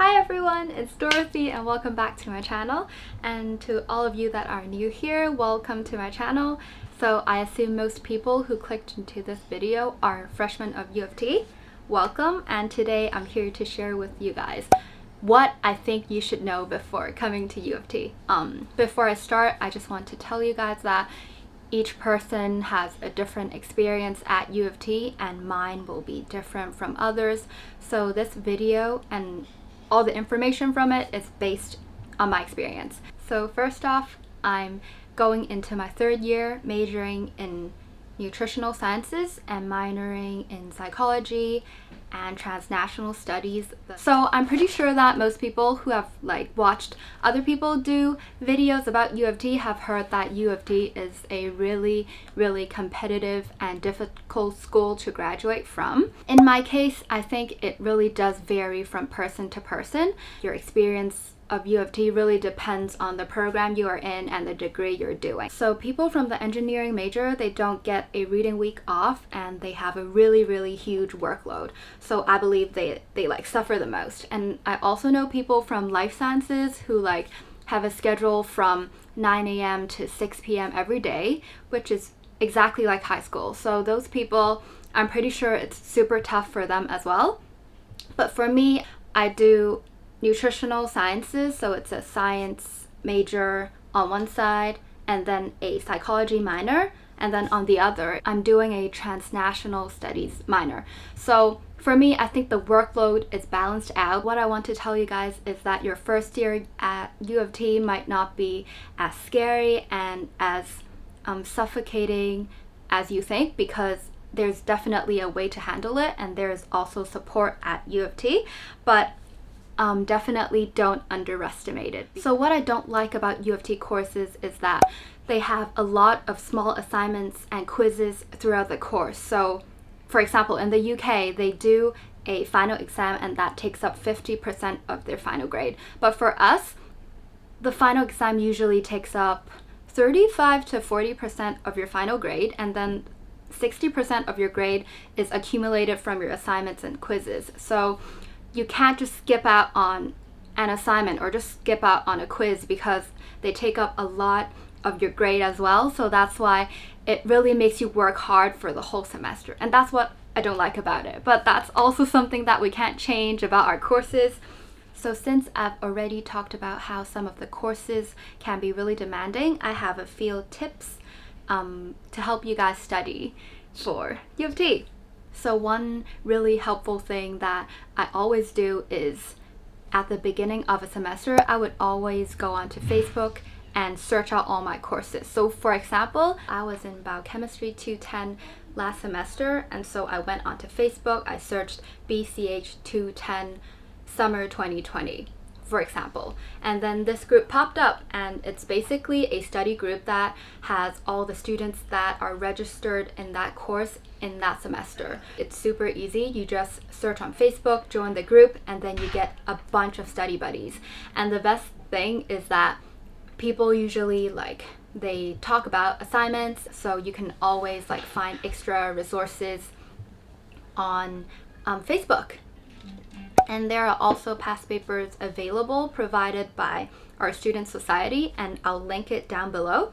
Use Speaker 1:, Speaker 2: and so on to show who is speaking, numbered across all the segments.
Speaker 1: Hi everyone, it's Dorothy and welcome back to my channel. And to all of you that are new here, welcome to my channel. So I assume most people who clicked into this video are freshmen of U of T. Welcome, and today I'm here to share with you guys what I think you should know before coming to U of T. Before I start, I just want to tell you guys that each person has a different experience at U of T and mine will be different from others. So this video and all the information from it is based on my experience. So first off, I'm going into my third year majoring in nutritional sciences and minoring in psychology and transnational studies. So I'm pretty sure that most people who have watched other people do videos about U of T have heard that U of T is a really competitive and difficult school to graduate from. In my case, I think it really does vary from person to person. Your experience of U of T really depends on the program you are in and the degree you're doing. So people from the engineering major, they don't get a reading week off and they have a really huge workload. So I believe they suffer the most. And I also know people from life sciences who have a schedule from 9 a.m. to 6 p.m. every day, which is exactly like high school. So those people, I'm pretty sure it's super tough for them as well. But for me, I do nutritional sciences, so it's a science major on one side and then a psychology minor, and then on the other I'm doing a transnational studies minor. So for me, I think the workload is balanced out. What I want to tell you guys is that your first year at U of T might not be as scary and as suffocating as you think, because there's definitely a way to handle it and there's also support at U of T, but definitely don't underestimate it. So what I don't like about U of T courses is that they have a lot of small assignments and quizzes throughout the course. So for example, in the UK, they do a final exam and that takes up 50% of their final grade. But for us, the final exam usually takes up 35 to 40% of your final grade, and then 60% of your grade is accumulated from your assignments and quizzes. So you can't just skip out on an assignment or just skip out on a quiz because they take up a lot of your grade as well. So that's why it really makes you work hard for the whole semester. And that's what I don't like about it. But that's also something that we can't change about our courses. So since I've already talked about how some of the courses can be really demanding, I have a few tips to help you guys study for U of T. So one really helpful thing that I always do is at the beginning of a semester, I would always go onto Facebook and search out all my courses. So for example, I was in Biochemistry 210 last semester, and so I went onto Facebook, I searched BCH 210 Summer 2020, for example, and then this group popped up, and it's basically a study group that has all the students that are registered in that course in that semester. It's super easy. You just search on Facebook, join the group, and then you get a bunch of study buddies. And the best thing is that people usually they talk about assignments, so you can always find extra resources on Facebook. And there are also past papers available provided by our student society, and I'll link it down below.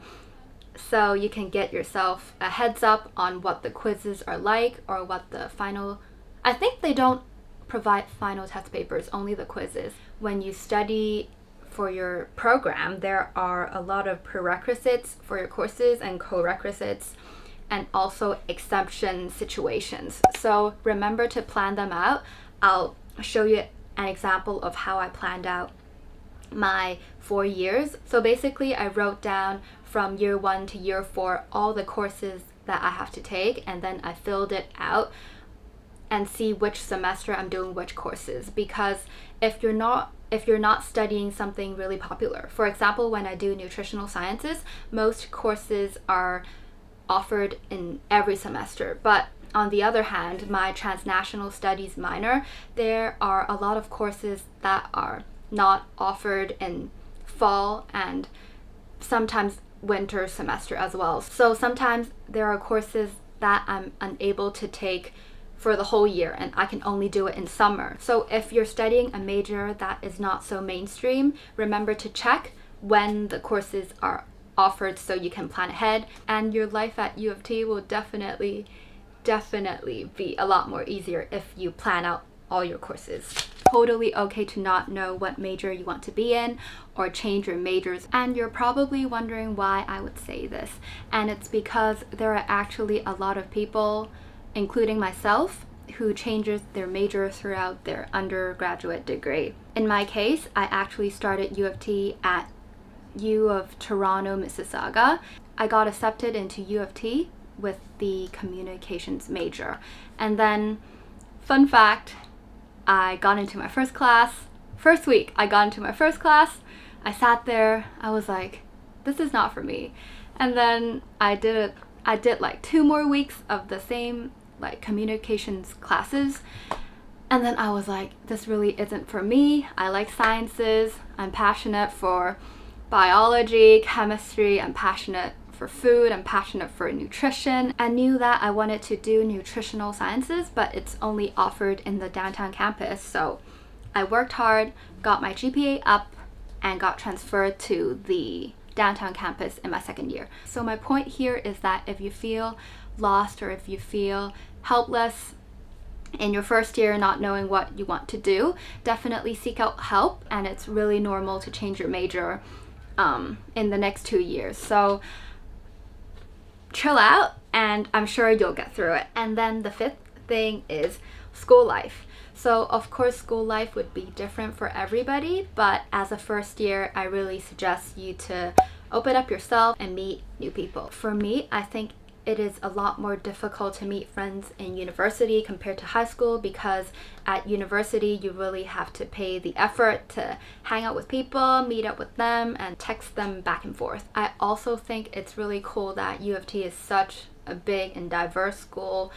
Speaker 1: So you can get yourself a heads up on what the quizzes are like, or what the final... I think they don't provide final test papers, only the quizzes. When you study for your program, there are a lot of prerequisites for your courses and co-requisites, and also exemption situations. So remember to plan them out. I'll show you an example of how I planned out my 4 years. So basically I wrote down from year 1 to year 4 all the courses that I have to take, and then I filled it out and see which semester I'm doing which courses. Because if you're not studying something really popular, for example, when I do nutritional sciences, most courses are offered in every semester. But on the other hand, my transnational studies minor, there are a lot of courses that are not offered in fall and sometimes winter semester as well. So sometimes there are courses that I'm unable to take for the whole year, and I can only do it in summer. So if you're studying a major that is not so mainstream, remember to check when the courses are offered so you can plan ahead, and your life at U of T will definitely be a lot more easier if you plan out all your courses. Totally okay to not know what major you want to be in or change your majors. And you're probably wondering why I would say this, and it's because there are actually a lot of people, including myself, who changes their major throughout their undergraduate degree. In my case, I actually started U of T at U of Toronto, Mississauga. I got accepted into U of T with the communications major. And then, fun fact, I got into my first week, I got into my first class. I sat there, I was like, this is not for me. And then I did like 2 more weeks of the same like communications classes, and then I was like, this really isn't for me. I like sciences, I'm passionate for biology, chemistry, I'm passionate for food, I'm passionate for nutrition. I knew that I wanted to do nutritional sciences, but it's only offered in the downtown campus. So I worked hard, got my GPA up, and got transferred to the downtown campus in my second year. So my point here is that if you feel lost or if you feel helpless in your first year not knowing what you want to do, definitely seek out help, and it's really normal to change your major in the next 2 years. So chill out, and I'm sure you'll get through it. And then the 5th thing is school life. So of course school life would be different for everybody, but as a first year, I really suggest you to open up yourself and meet new people. For me, I think it is a lot more difficult to meet friends in university compared to high school, because at university you really have to pay the effort to hang out with people, meet up with them, and text them back and forth. I also think it's really cool that U of T is such a big and diverse school.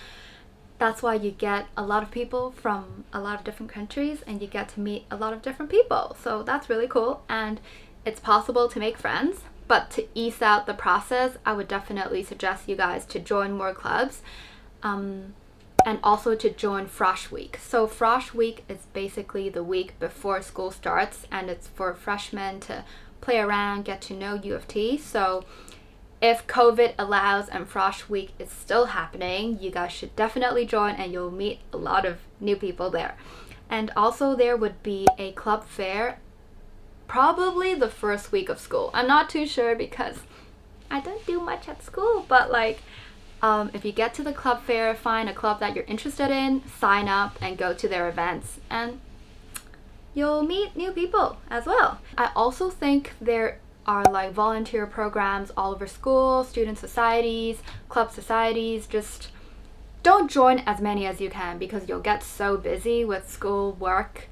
Speaker 1: That's why you get a lot of people from a lot of different countries, and you get to meet a lot of different people. So that's really cool, and it's possible to make friends. But to ease out the process, I would definitely suggest you guys to join more clubs, and also to join FROSH week. So FROSH week is basically the week before school starts, and it's for freshmen to play around, get to know U of T. So if COVID allows and FROSH week is still happening, you guys should definitely join, and you'll meet a lot of new people there. And also there would be a club fair probably the first week of school. I'm not too sure because I don't do much at school, but like if you get to the club fair, find a club that you're interested in, sign up and go to their events, and you'll meet new people as well. I also think there are like volunteer programs all over school, student societies, club societies. Just don't join as many as you can because you'll get so busy with school work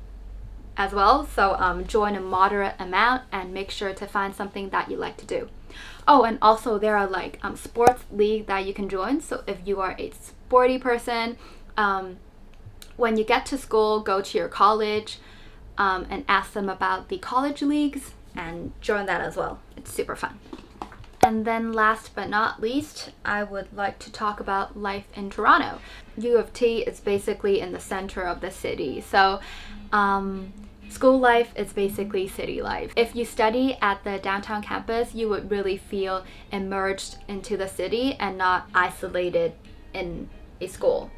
Speaker 1: as well. So join a moderate amount and make sure to find something that you like to do. Oh, and also there are like sports league that you can join. So if you are a sporty person, when you get to school, go to your college and ask them about the college leagues and join that as well. It's super fun. And then last but not least, I would like to talk about life in Toronto. U of T is basically in the center of the city. So school life is basically city life. If you study at the downtown campus, you would really feel immersed into the city and not isolated in a school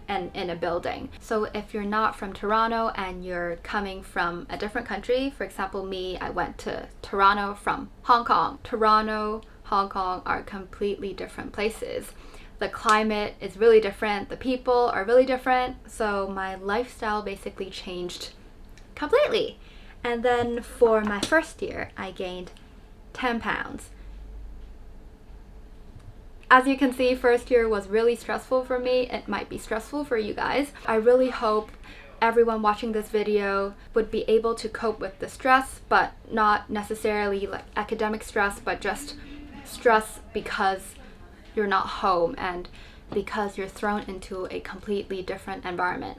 Speaker 1: and in a building. So if you're not from Toronto and you're coming from a different country, for example me, I went to Toronto from Hong Kong. Toronto, Hong Kong are completely different places. The climate is really different, the people are really different, so my lifestyle basically changed completely. And then for my first year, I gained 10 pounds. As you can see, first year was really stressful for me. It might be stressful for you guys. I really hope everyone watching this video would be able to cope with the stress, but not necessarily like academic stress, but just stress because you're not home and because you're thrown into a completely different environment.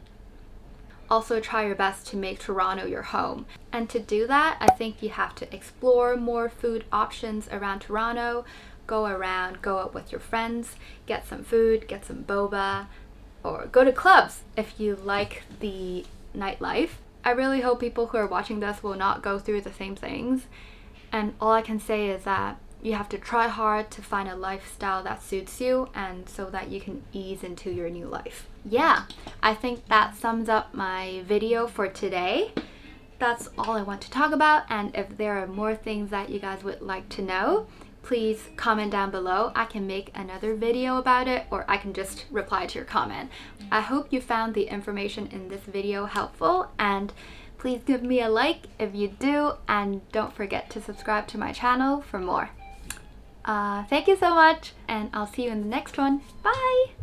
Speaker 1: Also try your best to make Toronto your home. And to do that, I think you have to explore more food options around Toronto. Go around, go out with your friends, get some food, get some boba or go to clubs if you like the nightlife. I really hope people who are watching this will not go through the same things. And all I can say is that you have to try hard to find a lifestyle that suits you and so that you can ease into your new life. Yeah, I think that sums up my video for today. That's all I want to talk about, and if there are more things that you guys would like to know, please comment down below. I can make another video about it, or I can just reply to your comment. I hope you found the information in this video helpful, and please give me a like if you do, and don't forget to subscribe to my channel for more. Thank you so much, and I'll see you in the next one. Bye!